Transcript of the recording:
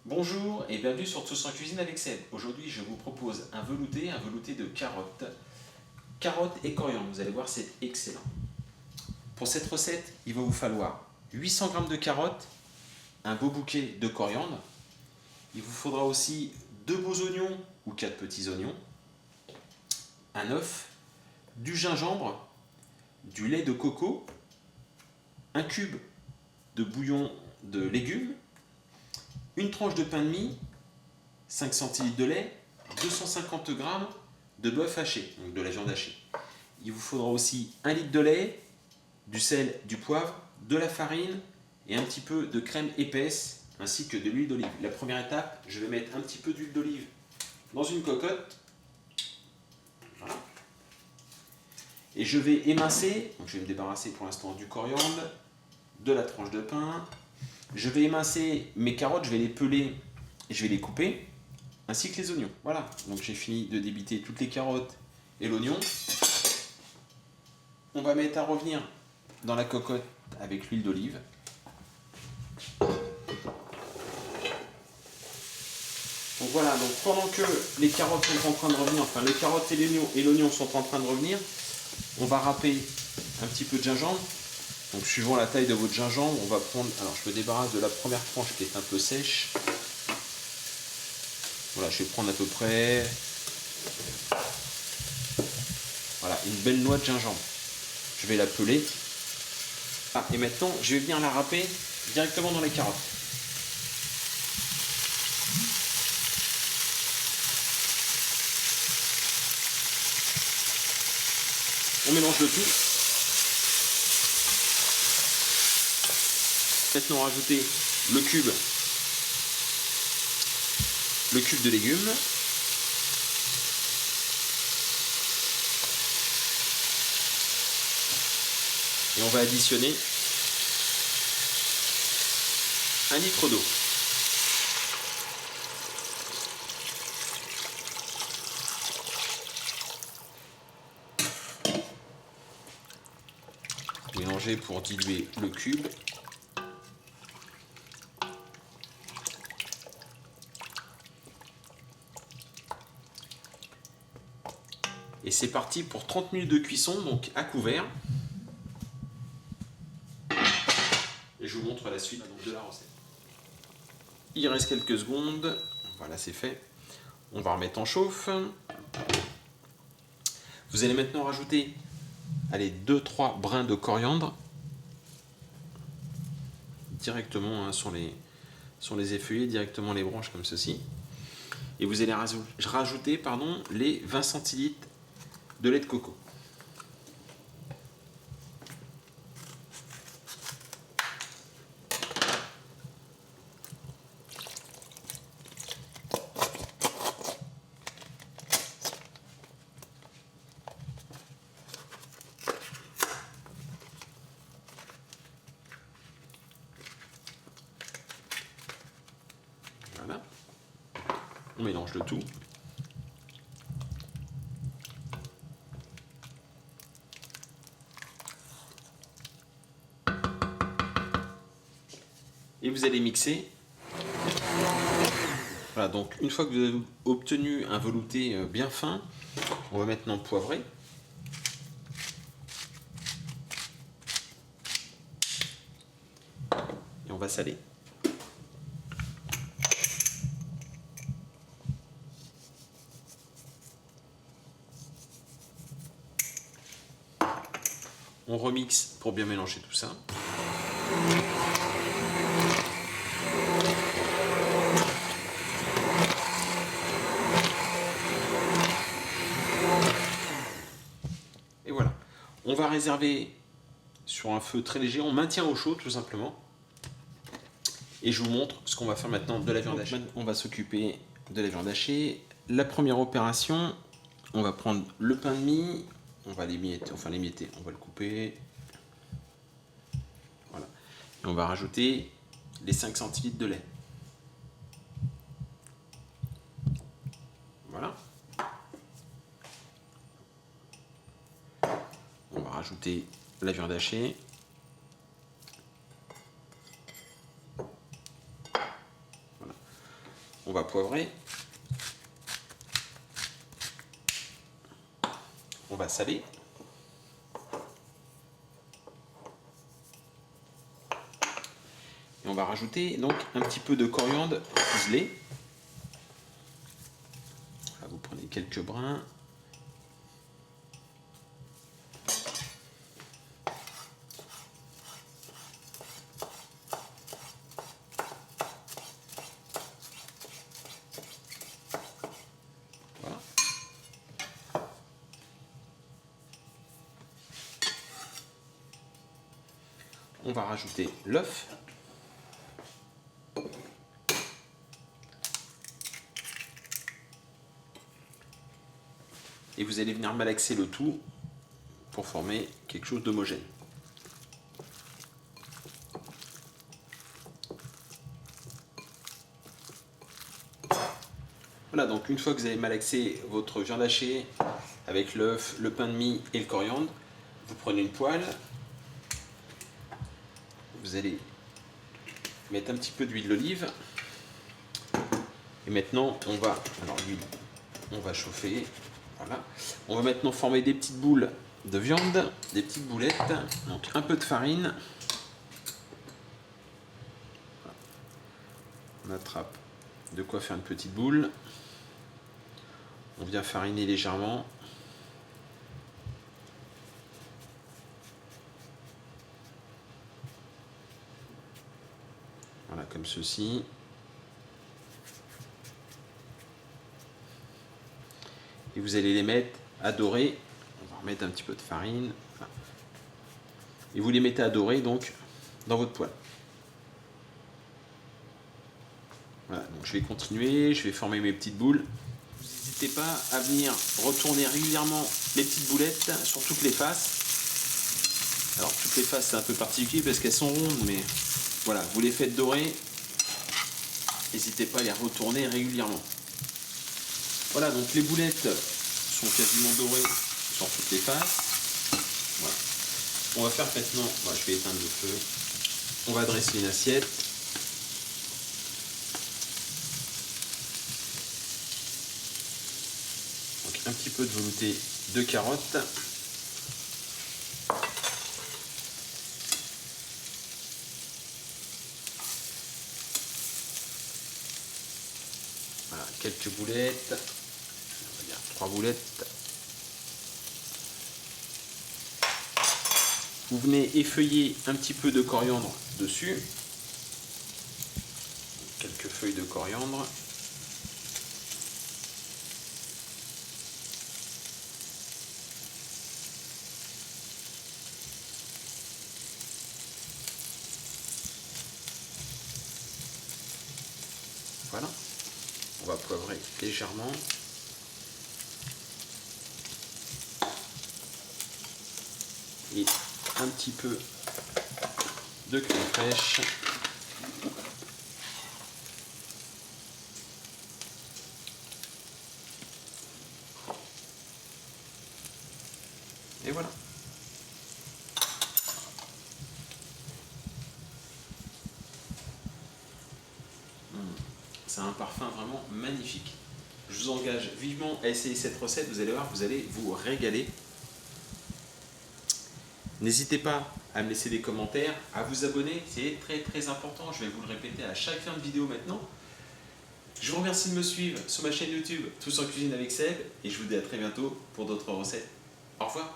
Bonjour et bienvenue sur Tous en cuisine avec Seb. Aujourd'hui je vous propose un velouté de carottes et coriandre. Vous allez voir, c'est excellent. Pour cette recette, il va vous falloir 800 g de carottes, un beau bouquet de coriandre. Il vous faudra aussi 2 beaux oignons ou 4 petits oignons, un œuf, du gingembre, du lait de coco, un cube de bouillon de légumes, une tranche de pain de mie, 5 centilitres de lait, 250 g de bœuf haché, donc de la viande hachée. Il vous faudra aussi 1 litre de lait, du sel, du poivre, de la farine et un petit peu de crème épaisse ainsi que de l'huile d'olive. La première étape, je vais mettre un petit peu d'huile d'olive dans une cocotte. Voilà. Et je vais émincer, donc je vais me débarrasser pour l'instant du coriandre, de la tranche de pain. Je vais émincer mes carottes, je vais les peler et je vais les couper, ainsi que les oignons. Voilà, donc j'ai fini de débiter toutes les carottes et l'oignon. On va mettre à revenir dans la cocotte avec l'huile d'olive. Donc voilà, donc pendant que les carottes sont en train de revenir, enfin les carottes et l'oignon sont en train de revenir, on va râper un petit peu de gingembre. Donc suivant la taille de votre gingembre, on va prendre, alors je me débarrasse de la première tranche qui est un peu sèche. Voilà, je vais prendre à peu près, voilà, une belle noix de gingembre. Je vais la peler. Ah, et maintenant, je vais venir la râper directement dans les carottes. On mélange le tout. Maintenant, rajouter le cube de légumes. Et on va additionner 1 litre d'eau. Mélanger pour diluer le cube. Et c'est parti pour 30 minutes de cuisson, donc à couvert. Et je vous montre la suite de la recette. Il reste quelques secondes. Voilà, c'est fait. On va remettre en chauffe. Vous allez maintenant rajouter, allez, 2-3 brins de coriandre directement hein, sur les effeuillés, directement les branches comme ceci. Et vous allez rajouter les 20 centilitres de lait de coco. Voilà. On mélange le tout. Et vous allez mixer. Voilà, donc une fois que vous avez obtenu un velouté bien fin, on va maintenant poivrer. Et on va saler. On remixe pour bien mélanger tout ça. Et voilà. On va réserver sur un feu très léger. On maintient au chaud tout simplement. Et je vous montre ce qu'on va faire maintenant de la viande hachée. On va s'occuper de la viande hachée. La première opération, on va prendre le pain de mie. On va l'émietter, on va le couper. Voilà. Et on va rajouter les 5 centilitres de lait. Voilà. On va rajouter la viande hachée. Voilà. on va poivrer. On va saler. Et on va rajouter donc un petit peu de coriandre ciselé. Là, vous prenez quelques brins. Voilà. On va rajouter l'œuf. Et vous allez venir malaxer le tout pour former quelque chose d'homogène. Voilà, donc une fois que vous avez malaxé votre viande hachée avec l'œuf, le pain de mie et le coriandre, vous prenez une poêle, vous allez mettre un petit peu d'huile d'olive et maintenant on va, alors l'huile, on va chauffer, voilà, on va maintenant former des petites boules de viande, des petites boulettes, donc un peu de farine, on attrape de quoi faire une petite boule. On vient fariner légèrement. Voilà, comme ceci. Et vous allez les mettre à dorer. On va remettre un petit peu de farine. Voilà. Et vous les mettez à dorer donc dans votre poêle. Voilà, donc je vais continuer, je vais former mes petites boules. N'hésitez pas à venir retourner régulièrement les petites boulettes sur toutes les faces. Alors toutes les faces c'est un peu particulier parce qu'elles sont rondes, mais voilà, vous les faites dorer. N'hésitez pas à les retourner régulièrement. Voilà, donc les boulettes sont quasiment dorées sur toutes les faces. Voilà. On va faire maintenant, voilà, je vais éteindre le feu. On va dresser une assiette. Un petit peu de velouté de carottes. Voilà, quelques boulettes. On va dire 3 boulettes. Vous venez effeuiller un petit peu de coriandre dessus. Quelques feuilles de coriandre. Voilà, on va poivrer légèrement. Et un petit peu de crème fraîche. Et voilà. C'est un parfum vraiment magnifique. Je vous engage vivement à essayer cette recette, vous allez voir, vous allez vous régaler. N'hésitez pas à me laisser des commentaires, à vous abonner, c'est très très important, je vais vous le répéter à chaque fin de vidéo maintenant. Je vous remercie de me suivre sur ma chaîne YouTube Tous en cuisine avec Seb et je vous dis à très bientôt pour d'autres recettes. Au revoir.